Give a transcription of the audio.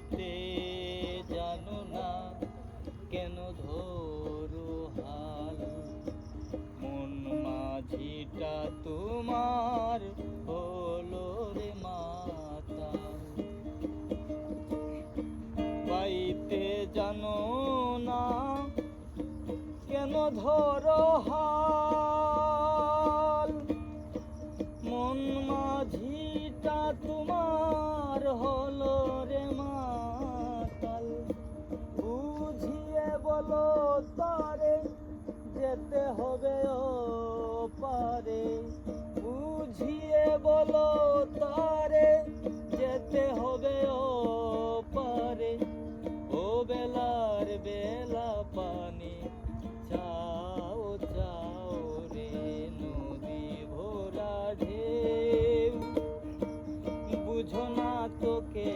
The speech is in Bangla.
বাইতে জানো না কেন ধরো হাল, মন মাঝিটা তোমার হলো রে মাতাল। বাইতে জানো না কেন ধরো হাল, মন মাঝিটা তোমার হলো রে মাতাল। বুঝিয়ে বলো তারে যেতে হবে ও পারে, বুঝিয়ে বলো তারে যেতে হবে ও পারে। ও বেলার বেলা পানি চাও চাও রে, নদী ভরা ঢেউ বুঝো না তোকে